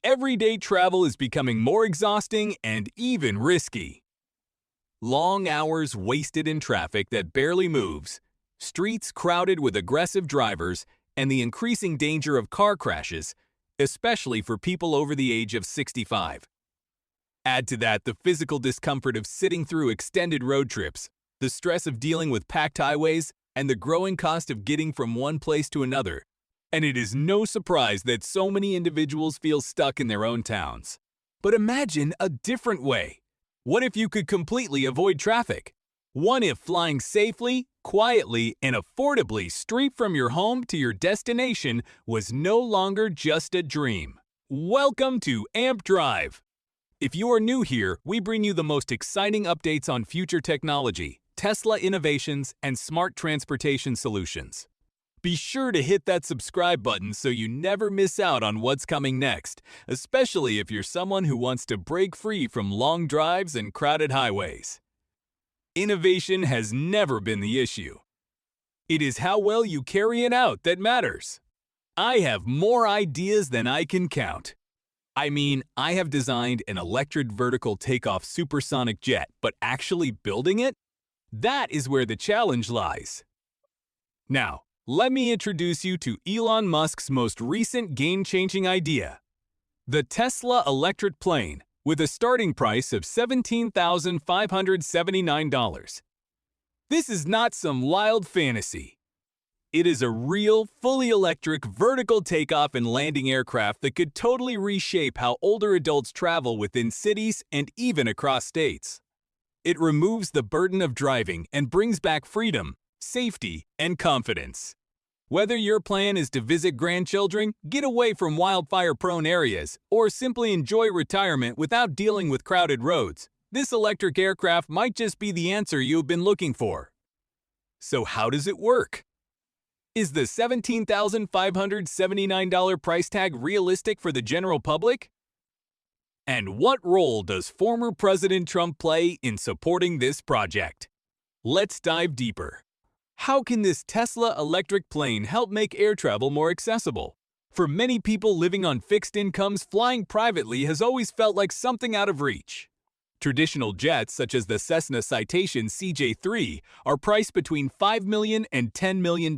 everyday travel is becoming more exhausting and even risky. Long hours wasted in traffic that barely moves, streets crowded with aggressive drivers, and the increasing danger of car crashes, especially for people over the age of 65. Add to that the physical discomfort of sitting through extended road trips, the stress of dealing with packed highways, and the growing cost of getting from one place to another. And it is no surprise that so many individuals feel stuck in their own towns. But imagine a different way. What if you could completely avoid traffic? What if flying safely, quietly, and affordably straight from your home to your destination was no longer just a dream? Welcome to AMP Drive. If you are new here, we bring you the most exciting updates on future technology, Tesla innovations, and smart transportation solutions. Be sure to hit that subscribe button so you never miss out on what's coming next, especially if you're someone who wants to break free from long drives and crowded highways. Innovation has never been the issue. It is how well you carry it out that matters. I have more ideas than I can count. I have designed an electric vertical takeoff supersonic jet, but actually building it? That is where the challenge lies. Now, let me introduce you to Elon Musk's most recent game-changing idea, the Tesla electric plane, with a starting price of $17,579. This is not some wild fantasy. It is a real, fully electric, vertical takeoff and landing aircraft that could totally reshape how older adults travel within cities and even across states. It removes the burden of driving and brings back freedom, safety, and confidence. Whether your plan is to visit grandchildren, get away from wildfire-prone areas, or simply enjoy retirement without dealing with crowded roads, this electric aircraft might just be the answer you've been looking for. So how does it work? Is the $17,579 price tag realistic for the general public? And what role does former President Trump play in supporting this project? Let's dive deeper. How can this Tesla electric plane help make air travel more accessible? For many people living on fixed incomes, flying privately has always felt like something out of reach. Traditional jets, such as the Cessna Citation CJ3, are priced between $5 million and $10 million.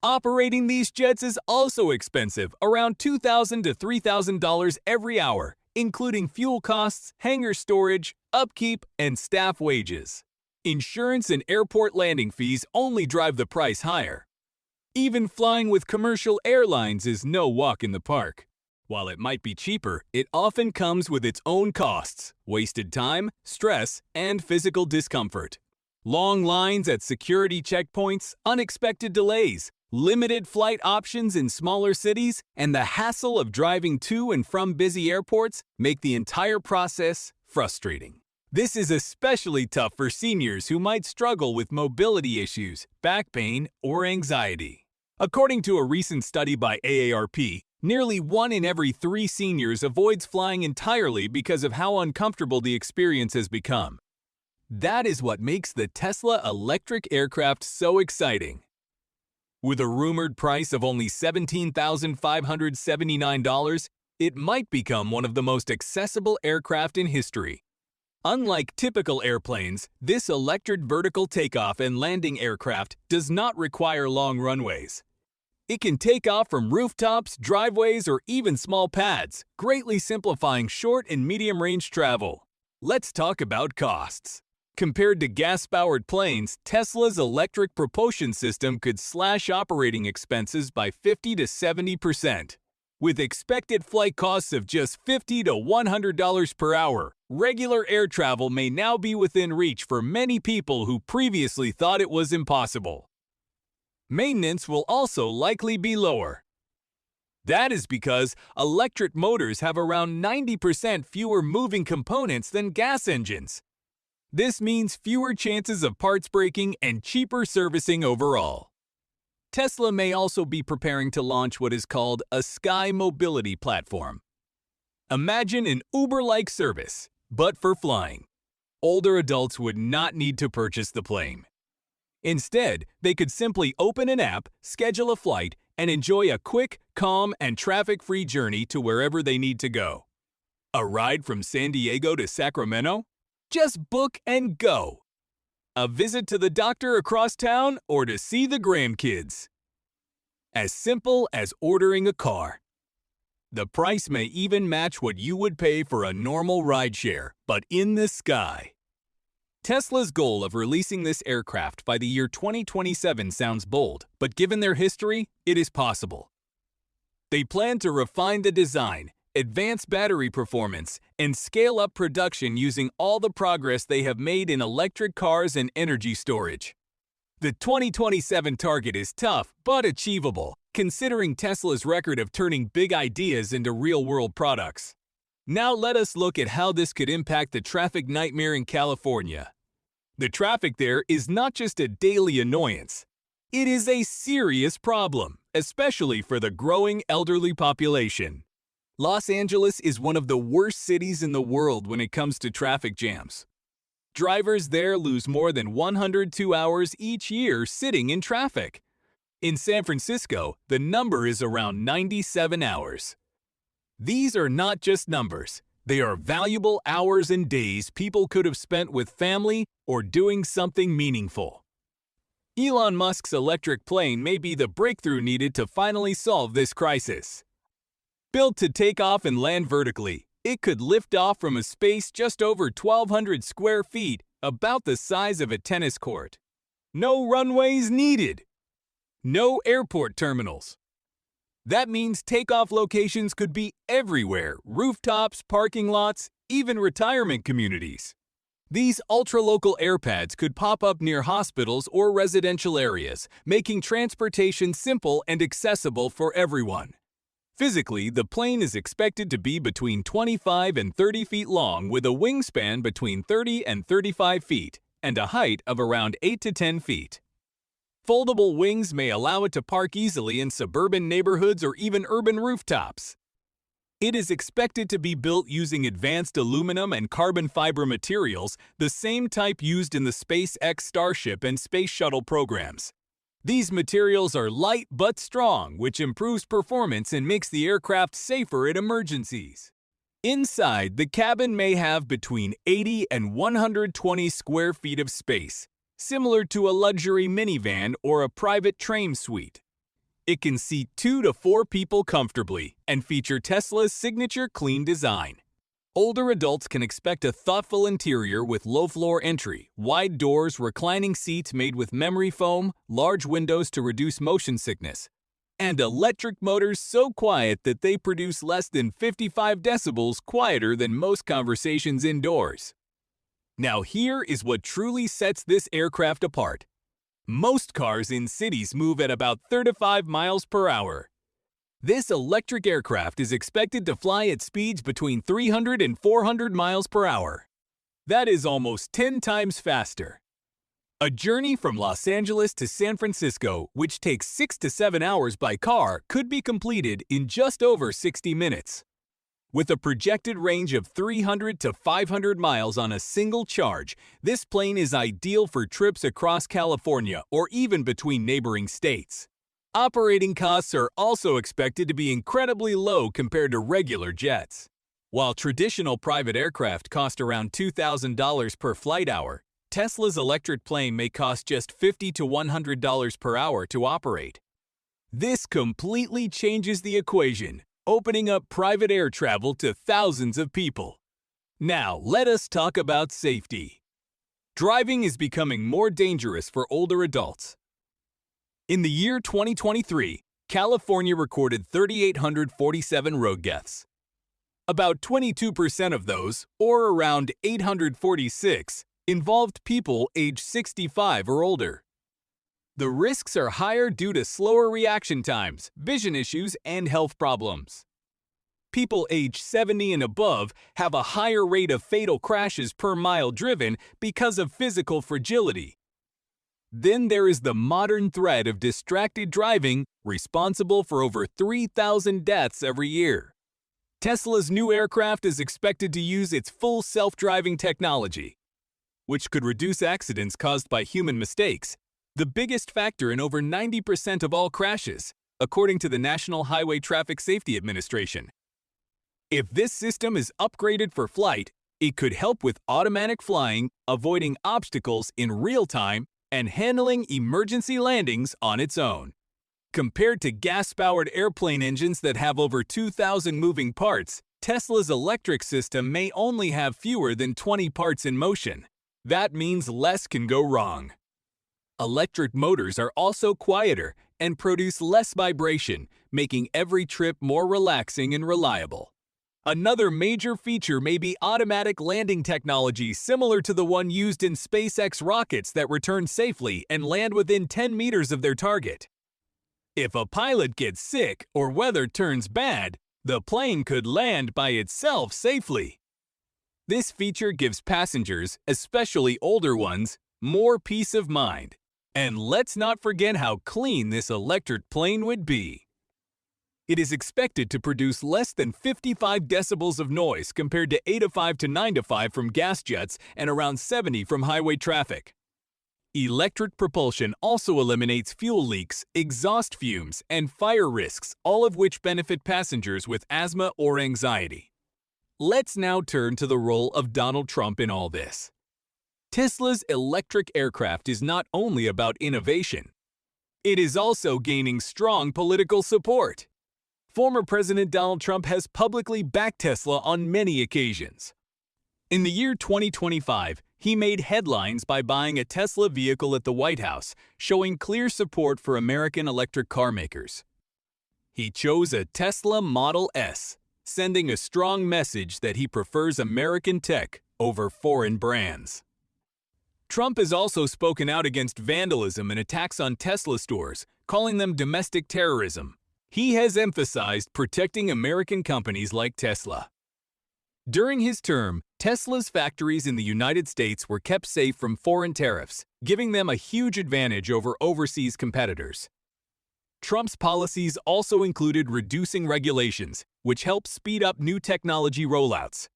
Operating these jets is also expensive, around $2,000 to $3,000 every hour, including fuel costs, hangar storage, upkeep, and staff wages. Insurance and airport landing fees only drive the price higher. Even flying with commercial airlines is no walk in the park. While it might be cheaper, it often comes with its own costs, wasted time, stress, and physical discomfort. Long lines at security checkpoints, unexpected delays, limited flight options in smaller cities, and the hassle of driving to and from busy airports make the entire process frustrating. This is especially tough for seniors who might struggle with mobility issues, back pain, or anxiety. According to a recent study by AARP, nearly 1 in every 3 seniors avoids flying entirely because of how uncomfortable the experience has become. That is what makes the Tesla electric aircraft so exciting. With a rumored price of only $17,579, it might become one of the most accessible aircraft in history. Unlike typical airplanes, this electric vertical takeoff and landing aircraft does not require long runways. It can take off from rooftops, driveways, or even small pads, greatly simplifying short and medium-range travel. Let's talk about costs. Compared to gas-powered planes, Tesla's electric propulsion system could slash operating expenses by 50 to 70%. With expected flight costs of just $50 to $100 per hour, regular air travel may now be within reach for many people who previously thought it was impossible. Maintenance will also likely be lower. That is because electric motors have around 90% fewer moving components than gas engines. This means fewer chances of parts breaking and cheaper servicing overall. Tesla may also be preparing to launch what is called a Sky Mobility platform. Imagine an Uber-like service, but for flying. Older adults would not need to purchase the plane. Instead, they could simply open an app, schedule a flight, and enjoy a quick, calm, and traffic-free journey to wherever they need to go. A ride from San Diego to Sacramento? Just book and go. A visit to the doctor across town or to see the grandkids. As simple as ordering a car. The price may even match what you would pay for a normal rideshare, but in the sky. Tesla's goal of releasing this aircraft by the year 2027 sounds bold, but given their history, it is possible. They plan to refine the design, advance battery performance, and scale up production using all the progress they have made in electric cars and energy storage. The 2027 target is tough, but achievable, considering Tesla's record of turning big ideas into real-world products. Now let us look at how this could impact the traffic nightmare in California. The traffic there is not just a daily annoyance. It is a serious problem, especially for the growing elderly population. Los Angeles is one of the worst cities in the world when it comes to traffic jams. Drivers there lose more than 102 hours each year sitting in traffic. In San Francisco, the number is around 97 hours. These are not just numbers. They are valuable hours and days people could have spent with family or doing something meaningful. Elon Musk's electric plane may be the breakthrough needed to finally solve this crisis. Built to take off and land vertically, it could lift off from a space just over 1,200 square feet, about the size of a tennis court. No runways needed. No airport terminals. That means takeoff locations could be everywhere: rooftops, parking lots, even retirement communities. These ultra-local airpads could pop up near hospitals or residential areas, making transportation simple and accessible for everyone. Physically, the plane is expected to be between 25 and 30 feet long with a wingspan between 30 and 35 feet and a height of around 8 to 10 feet. Foldable wings may allow it to park easily in suburban neighborhoods or even urban rooftops. It is expected to be built using advanced aluminum and carbon fiber materials, the same type used in the SpaceX Starship and Space Shuttle programs. These materials are light but strong, which improves performance and makes the aircraft safer in emergencies. Inside, the cabin may have between 80 and 120 square feet of space, similar to a luxury minivan or a private train suite. It can seat 2 to 4 people comfortably and feature Tesla's signature clean design. Older adults can expect a thoughtful interior with low-floor entry, wide doors, reclining seats made with memory foam, large windows to reduce motion sickness, and electric motors so quiet that they produce less than 55 decibels quieter than most conversations indoors. Now here is what truly sets this aircraft apart. Most cars in cities move at about 35 miles per hour. This electric aircraft is expected to fly at speeds between 300 and 400 miles per hour. That is almost 10 times faster. A journey from Los Angeles to San Francisco, which takes 6 to 7 hours by car, could be completed in just over 60 minutes. With a projected range of 300 to 500 miles on a single charge, this plane is ideal for trips across California or even between neighboring states. Operating costs are also expected to be incredibly low compared to regular jets. While traditional private aircraft cost around $2,000 per flight hour, Tesla's electric plane may cost just $50 to $100 per hour to operate. This completely changes the equation, opening up private air travel to thousands of people. Now, let us talk about safety. Driving is becoming more dangerous for older adults. In the year 2023, California recorded 3,847 road deaths. About 22% of those, or around 846, involved people aged 65 or older. The risks are higher due to slower reaction times, vision issues, and health problems. People aged 70 and above have a higher rate of fatal crashes per mile driven because of physical fragility. Then there is the modern threat of distracted driving, responsible for over 3,000 deaths every year. Tesla's new aircraft is expected to use its full self-driving technology, which could reduce accidents caused by human mistakes, the biggest factor in over 90% of all crashes. according to the National Highway Traffic Safety Administration. If this system is upgraded for flight, it could help with automatic flying, avoiding obstacles in real time, and handling emergency landings on its own. Compared to gas-powered airplane engines that have over 2,000 moving parts, Tesla's electric system may only have fewer than 20 parts in motion. That means less can go wrong. Electric motors are also quieter and produce less vibration, making every trip more relaxing and reliable. Another major feature may be automatic landing technology similar to the one used in SpaceX rockets that return safely and land within 10 meters of their target. If a pilot gets sick or weather turns bad, the plane could land by itself safely. This feature gives passengers, especially older ones, more peace of mind. And let's not forget how clean this electric plane would be. It is expected to produce less than 55 decibels of noise compared to 8 to 9 to 5 from gas jets and around 70 from highway traffic. Electric propulsion also eliminates fuel leaks, exhaust fumes, and fire risks, all of which benefit passengers with asthma or anxiety. Let's now turn to the role of Donald Trump in all this. Tesla's electric aircraft is not only about innovation. It is also gaining strong political support. Former President Donald Trump has publicly backed Tesla on many occasions. In the year 2025, he made headlines by buying a Tesla vehicle at the White House, showing clear support for American electric car makers. He chose a Tesla Model S, sending a strong message that he prefers American tech over foreign brands. Trump has also spoken out against vandalism and attacks on Tesla stores, calling them domestic terrorism. He has emphasized protecting American companies like Tesla. During his term, Tesla's factories in the United States were kept safe from foreign tariffs, giving them a huge advantage over overseas competitors. Trump's policies also included reducing regulations, which help speed up new technology rollouts.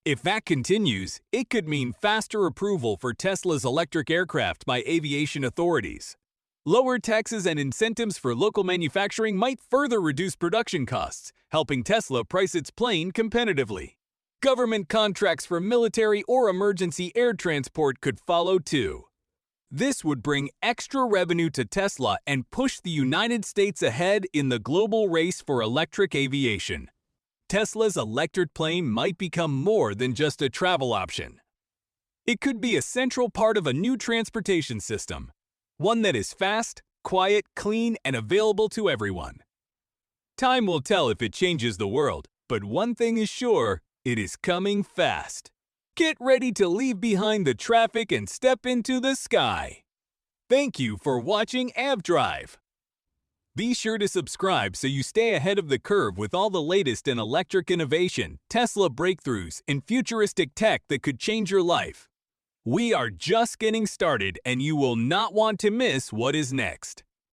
If that continues, it could mean faster approval for Tesla's electric aircraft by aviation authorities. Lower taxes and incentives for local manufacturing might further reduce production costs, helping Tesla price its plane competitively. Government contracts for military or emergency air transport could follow too. This would bring extra revenue to Tesla and push the United States ahead in the global race for electric aviation. Tesla's electric plane might become more than just a travel option. It could be a central part of a new transportation system, one that is fast, quiet, clean, and available to everyone. Time will tell if it changes the world, but one thing is sure, it is coming fast. Get ready to leave behind the traffic and step into the sky. Thank you for watching AvDrive. Be sure to subscribe so you stay ahead of the curve with all the latest in electric innovation, Tesla breakthroughs, and futuristic tech that could change your life. We are just getting started, and you will not want to miss what is next.